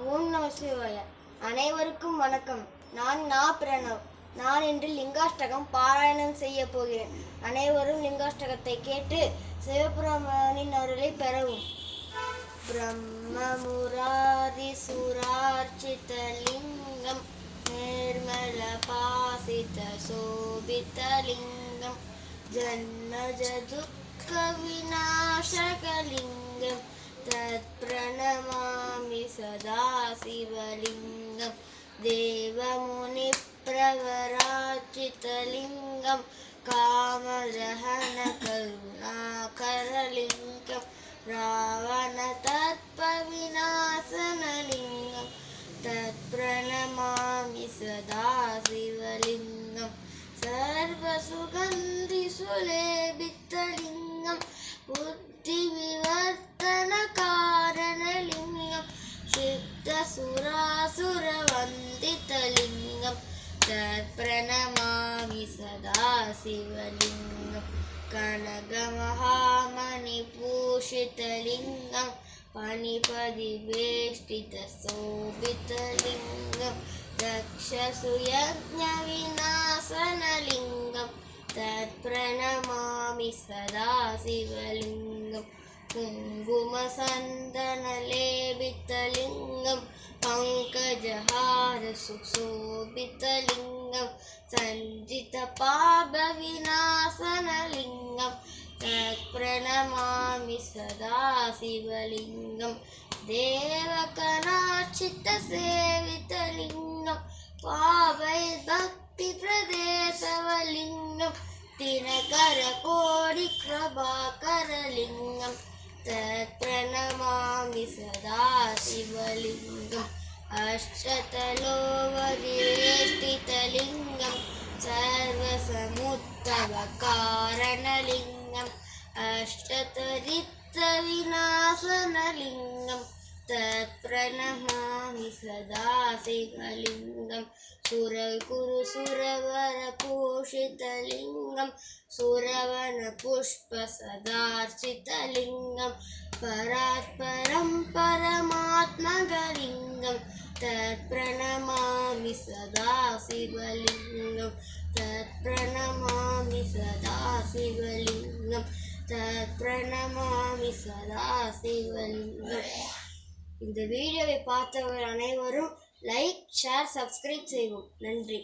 ஓம் நம சிவாய. அனைவருக்கும் வணக்கம். நான் பிரணவ். நான் இன்று லிங்காஷ்டகம் பாராயணம் செய்ய போகிறேன். அனைவரும் லிங்காஷ்டகத்தை கேட்டு சிவபெருமானின் அருளை பெறவும். பிரம்ம முராரி சுரார்ச்சித லிங்கம் நிர்மல பாசித சோபித லிங்கம் ஜன்மஜ துக்க விநாசக லிங்கம் தத் பிரணமாமி சதா சிவலிங்கம் தேவமுனி பிரவராச்சிதலிங்கம் காமதஹன கருணாகரலிங்கம் ராவண தத்ப விநாசனலிங்கம் தத் பிரணமாமி சதா சிவலிங்கம் சர்வ சுகந்தி சுலேபித்தலிங்கம் புத்தி விவர்த்தன காரணலிங்கம் சித்த சுராசுர வந்திதலிங்கம் தத் பிரணமாமி சதா சிவலிங்கம் கனக மகாமணி பூஷிதலிங்கம் பணிபதி வேஷ்டித சோபிதலிங்கம் தக்ஷசுயஜ்ஞ விநாசனலிங்கம் தத் பிரணமாமி சதா சிவலிங்கம் குங்குமசந்தனலேபிதலிங்கம் பங்கஜஹார சுசோபிதலிங்கம் சஞ்சித பாப விநாசனலிங்கம் தத் பிரணமாமி சதா சிவலிங்கம் தேவகணார்ச்சித சேவிதலிங்கம் பாவை பக்தி பிரதேசவலிங்கம் தினகர கோடி கிருபாகரலிங்கம் தத் பிரணமாமி சதா சிவலிங்கம் அஷ்டதலோவதிவேஷ்டிதலிங்கம் சர்வசமுத்தவ காரணலிங்கம் அஷ்டதரித்த விநாசனலிங்கம் தத் பிரணமாமி சதா சிவலிங்கம் சுரகுரு சுரவர பூஷிதலிங்கம் சுரவன புஷ்ப சதார்ச்சிதலிங்கம் பராத்பரம் பரமாத்மகலிங்கம் தத் பிரணமாமி சதா சிவலிங்கம் தத் பிரணமாமி சதா சிவலிங்கம் தத் பிரணமாமி சதா சிவலிங்கம். இந்த வீடியோவை பார்த்தவர் அனைவரும் லைக், ஷேர், சப்ஸ்கிரைப் செய்வோம். நன்றி.